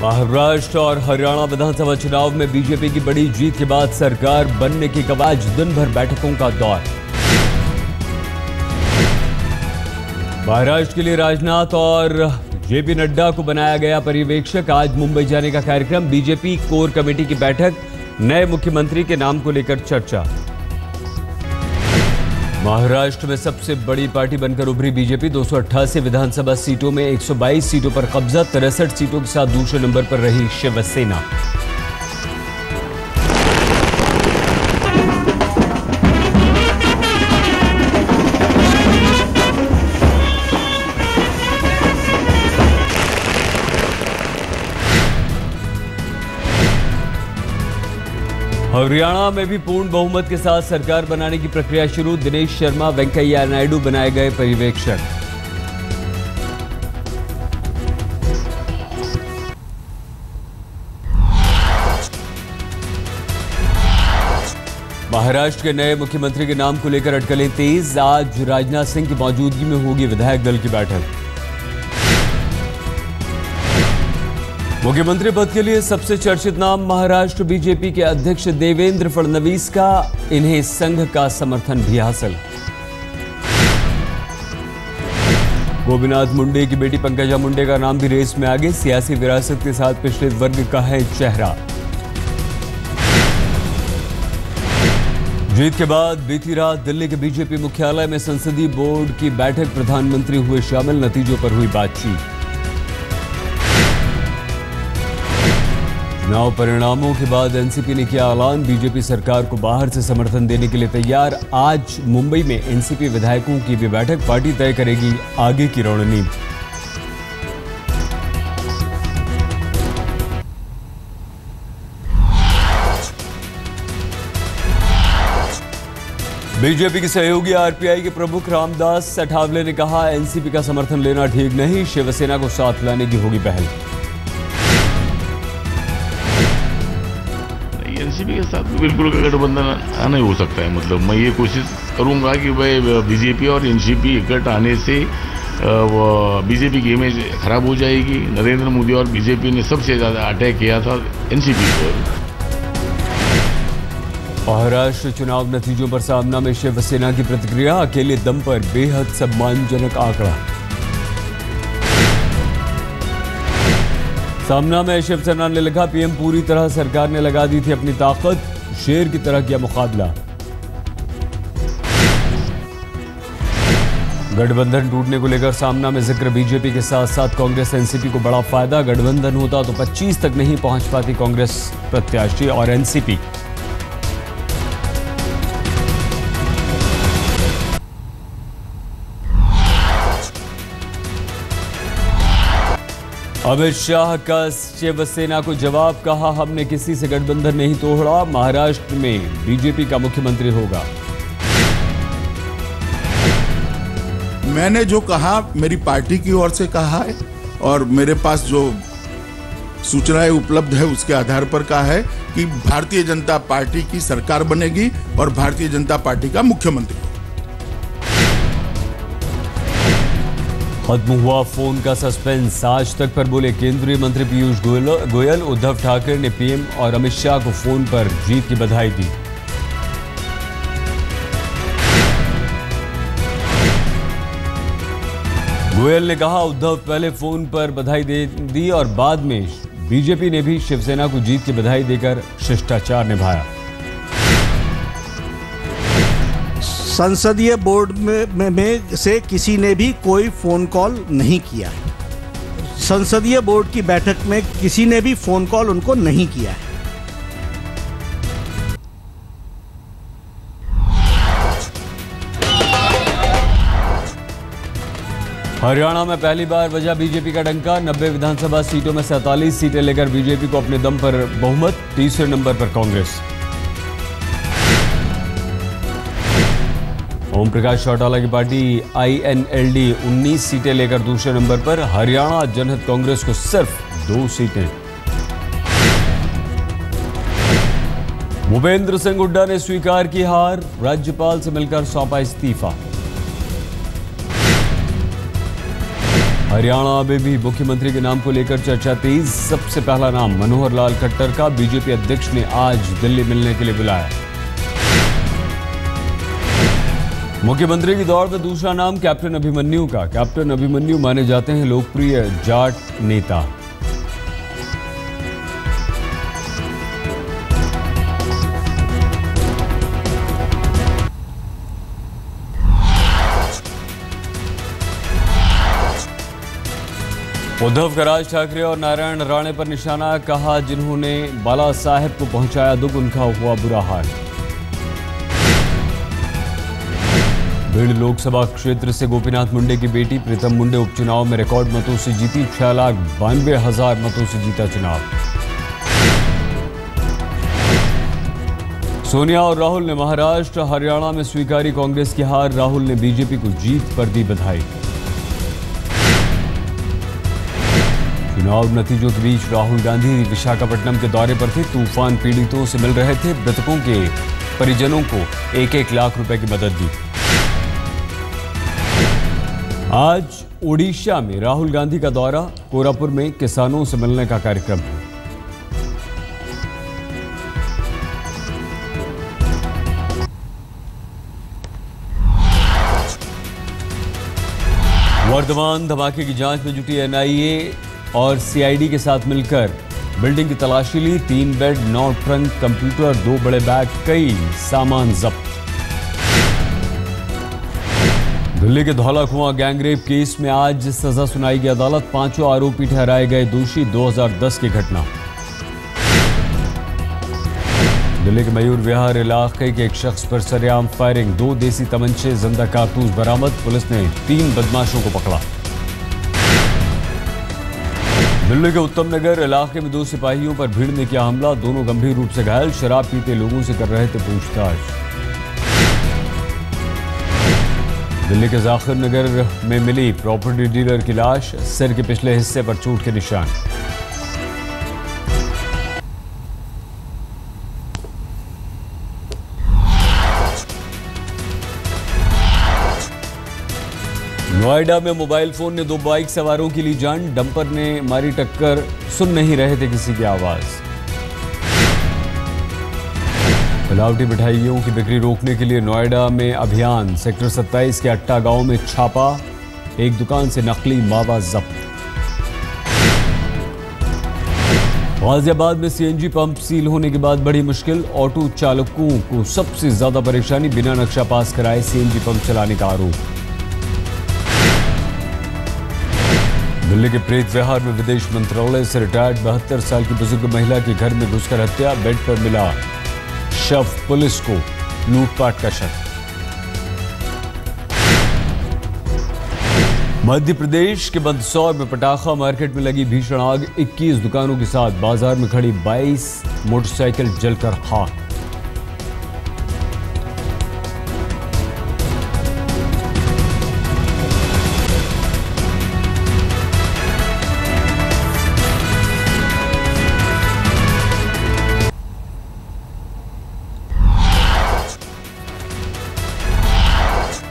महाराष्ट्र और हरियाणा विधानसभा चुनाव में बीजेपी की बड़ी जीत के बाद सरकार बनने की कवायद, दिन भर बैठकों का दौर। महाराष्ट्र के लिए राजनाथ और जेपी नड्डा को बनाया गया पर्यवेक्षक, आज मुंबई जाने का कार्यक्रम। बीजेपी कोर कमेटी की बैठक, नए मुख्यमंत्री के नाम को लेकर चर्चा। महाराष्ट्र में सबसे बड़ी पार्टी बनकर उभरी बीजेपी, 288 विधानसभा सीटों में 122 सीटों पर कब्जा, 63 सीटों के साथ दूसरे नंबर पर रही शिवसेना। हरियाणा में भी पूर्ण बहुमत के साथ सरकार बनाने की प्रक्रिया शुरू, दिनेश शर्मा, वेंकैया नायडू बनाए गए पर्यवेक्षक। महाराष्ट्र के नए मुख्यमंत्री के नाम को लेकर अटकलें तेज, आज राजनाथ सिंह की मौजूदगी में होगी विधायक दल की बैठक। मुख्यमंत्री पद के लिए सबसे चर्चित नाम महाराष्ट्र बीजेपी के अध्यक्ष देवेंद्र फडणवीस का, इन्हें संघ का समर्थन भी हासिल। गोपीनाथ मुंडे की बेटी पंकजा मुंडे का नाम भी रेस में आगे, सियासी विरासत के साथ पिछड़े वर्ग का है चेहरा। जीत के बाद बीती रात दिल्ली के बीजेपी मुख्यालय में संसदीय बोर्ड की बैठक, प्रधानमंत्री हुए शामिल, नतीजों पर हुई बातचीत। चुनाव परिणामों के बाद एनसीपी ने किया ऐलान, बीजेपी सरकार को बाहर से समर्थन देने के लिए तैयार। आज मुंबई में एनसीपी विधायकों की भी बैठक, पार्टी तय करेगी आगे की रणनीति। बीजेपी की सहयोगी आरपीआई के प्रमुख रामदास अठावले ने कहा, एनसीपी का समर्थन लेना ठीक नहीं, शिवसेना को साथ लाने की होगी पहल। एनसीपी के साथ बिल्कुल गठबंधन नहीं हो सकता है। मतलब मैं ये कोशिश करूंगा कि भाई बीजेपी और एनसीपी इकट्ठ आने से बीजेपी की इमेज खराब हो जाएगी। नरेंद्र मोदी और बीजेपी ने सबसे ज्यादा अटैक किया था एनसीपी पर। महाराष्ट्र चुनाव नतीजों पर सामना में शिवसेना की प्रतिक्रिया, अकेले दम पर बेहद सम्मानजनक आंकड़ा। सामना में शिवसेना ने लिखा, पीएम पूरी तरह सरकार ने लगा दी थी अपनी ताकत, शेर की तरह किया मुकाबला। गठबंधन टूटने को लेकर सामना में जिक्र, बीजेपी के साथ साथ कांग्रेस एनसीपी को बड़ा फायदा, गठबंधन होता तो 25 तक नहीं पहुंच पाती कांग्रेस प्रत्याशी और एनसीपी। अमित शाह का शिवसेना को जवाब, कहा हमने किसी से गठबंधन नहीं तोड़ा, महाराष्ट्र में बीजेपी का मुख्यमंत्री होगा। मैंने जो कहा मेरी पार्टी की ओर से कहा है और मेरे पास जो सूचनाएं उपलब्ध है उसके आधार पर कहा है कि भारतीय जनता पार्टी की सरकार बनेगी और भारतीय जनता पार्टी का मुख्यमंत्री। खत्म हुआ फोन का सस्पेंस, आज तक पर बोले केंद्रीय मंत्री पीयूष गोयल। उद्धव ठाकरे ने पीएम और अमित शाह को फोन पर जीत की बधाई दी। गोयल ने कहा, उद्धव पहले फोन पर बधाई दी और बाद में बीजेपी ने भी शिवसेना को जीत की बधाई देकर शिष्टाचार निभाया। संसदीय बोर्ड में से किसी ने भी कोई फोन कॉल नहीं किया है। संसदीय बोर्ड की बैठक में किसी ने भी फोन कॉल उनको नहीं किया है। हरियाणा में पहली बार बजा बीजेपी का डंका, 90 विधानसभा सीटों में 47 सीटें लेकर बीजेपी को अपने दम पर बहुमत, तीसरे नंबर पर कांग्रेस। ओम प्रकाश चौटाला की पार्टी आईएनएलडी 19 सीटें लेकर दूसरे नंबर पर, हरियाणा जनहित कांग्रेस को सिर्फ 2 सीटें। भूपेंद्र सिंह हुड्डा ने स्वीकार की हार, राज्यपाल से मिलकर सौंपा इस्तीफा। हरियाणा में भी मुख्यमंत्री के नाम को लेकर चर्चा तेज। सबसे पहला नाम मनोहर लाल खट्टर का बीजेपी अध्यक्ष ने आज दिल्ली मिलने के लिए बुलाया। मुख्यमंत्री की दौड़ में दूसरा नाम कैप्टन अभिमन्यु का। कैप्टन अभिमन्यु माने जाते हैं लोकप्रिय जाट नेता। उद्धव का राज ठाकरे और नारायण राणे पर निशाना। कहा जिन्होंने बाला साहेब को पहुंचाया दुख उनका हुआ बुरा हाल। भिंड लोकसभा क्षेत्र से गोपीनाथ मुंडे की बेटी प्रीतम मुंडे उपचुनाव में रिकॉर्ड मतों से जीती। 6,92,000 मतों से जीता चुनाव। सोनिया और राहुल ने महाराष्ट्र हरियाणा में स्वीकारी कांग्रेस की हार। राहुल ने बीजेपी को जीत पर दी बधाई। चुनाव नतीजों के बीच राहुल गांधी विशाखापट्टनम के दौरे पर थे। तूफान पीड़ितों से मिल रहे थे। मृतकों के परिजनों को 1-1 लाख रुपए की मदद दी। आज ओडिशा में राहुल गांधी का दौरा। कोरापुर में किसानों से मिलने का कार्यक्रम है। वर्धमान धमाके की जांच में जुटी एनआईए और सीआईडी के साथ मिलकर बिल्डिंग की तलाशी ली। 3 बेड, 9 ट्रंक, कंप्यूटर, 2 बड़े बैग, कई सामान जब्त। दिल्ली के धौला कुआं गैंगरेप केस में आज सजा सुनाई गई अदालत। 5 आरोपी ठहराए गए दोषी। 2010 की घटना। दिल्ली के मयूर विहार इलाके के एक शख्स पर सरेआम फायरिंग। 2 देसी तमंचे, जिंदा कारतूस बरामद। पुलिस ने 3 बदमाशों को पकड़ा। दिल्ली के उत्तम नगर इलाके में 2 सिपाहियों पर भीड़ ने किया हमला। दोनों गंभीर रूप से घायल। शराब पीते लोगों से कर रहे थे पूछताछ। दिल्ली के जाखिर नगर में मिली प्रॉपर्टी डीलर की लाश। सिर के पिछले हिस्से पर चोट के निशान। नोएडा में मोबाइल फोन ने 2 बाइक सवारों की ली जान। डंपर ने मारी टक्कर। सुन नहीं रहे थे किसी की आवाज। मिलावटी मिठाइयों की बिक्री रोकने के लिए नोएडा में अभियान। सेक्टर 27 के अट्टा गांव में छापा। एक दुकान से नकली मावा जब्त। गाजियाबाद में सीएनजी पंप सील होने के बाद बड़ी मुश्किल। ऑटो चालकों को सबसे ज्यादा परेशानी। बिना नक्शा पास कराए सीएनजी पंप चलाने का आरोप। दिल्ली के प्रेत विहार में विदेश मंत्रालय से रिटायर्ड 72 साल की बुजुर्ग महिला की घर में घुसकर हत्या। बेड पर मिला शव। पुलिस को लूटपाट का शक। मध्य प्रदेश के मंदसौर में पटाखा मार्केट में लगी भीषण आग। 21 दुकानों के साथ बाजार में खड़ी 22 मोटरसाइकिल जलकर खाक।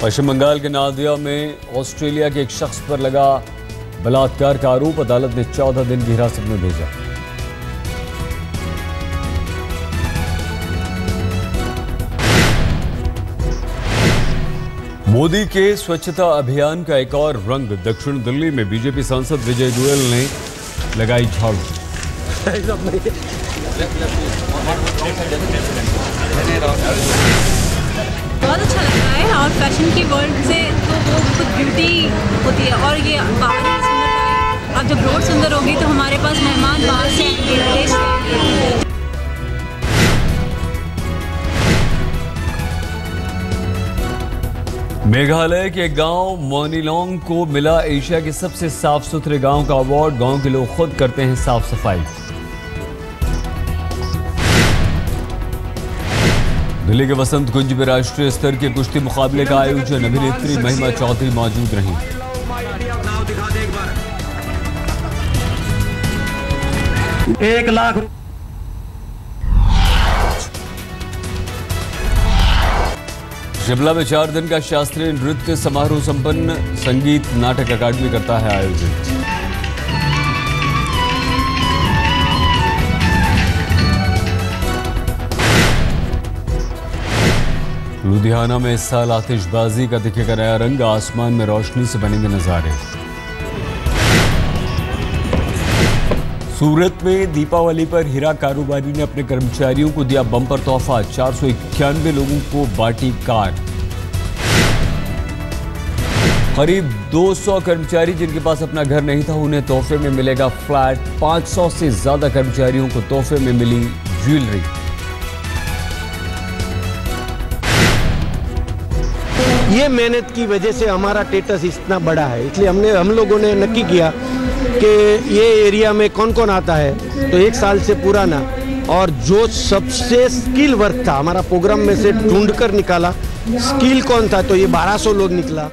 पश्चिम बंगाल के नादिया में ऑस्ट्रेलिया के एक शख्स पर लगा बलात्कार का आरोप। अदालत ने 14 दिन की हिरासत में भेजा। मोदी के स्वच्छता अभियान का एक और रंग। दक्षिण दिल्ली में बीजेपी सांसद विजय गोयल ने लगाई झाड़ू। बहुत अच्छा लगता है और फैशन की वर्ल्ड से तो वो खुद ब्यूटी होती है और ये बाहर की सुंदरता है। अब जब रोड सुंदर होगी तो हमारे पास मेहमान बाहर से आएंगे, देश से। मेघालय के गांव मोनीलोंग को मिला एशिया के सबसे साफ सुथरे गांव का अवार्ड। गांव के लोग खुद करते हैं साफ सफाई। दिल्ली के वसंत कुंज में राष्ट्रीय स्तर के कुश्ती मुकाबले का आयोजन। अभिनेत्री महिमा चौधरी मौजूद रहीं। एक लाख शिमला में 4 दिन का शास्त्रीय नृत्य समारोह संपन्न, संगीत नाटक अकादमी करता है आयोजन। लुधियाना में इस साल आतिशबाजी का दिखेगा नया रंग, आसमान में रोशनी से बनेंगे नजारे। सूरत में दीपावली पर हीरा कारोबारी ने अपने कर्मचारियों को दिया बम्पर तोहफा, 491 लोगों को बांटी कार। करीब 200 कर्मचारी जिनके पास अपना घर नहीं था, उन्हें तोहफे में मिलेगा फ्लैट। 500 से ज्यादा कर्मचारियों को तोहफे में मिली ज्वेलरी। ये मेहनत की वजह से हमारा स्टेटस इतना बड़ा है, इसलिए हम लोगों ने नक्की किया कि ये एरिया में कौन कौन आता है, तो 1 साल से पुराना और जो सबसे स्किल वर्क था हमारा प्रोग्राम में से ढूंढकर निकाला स्किल कौन था, तो ये 1200 लोग निकला।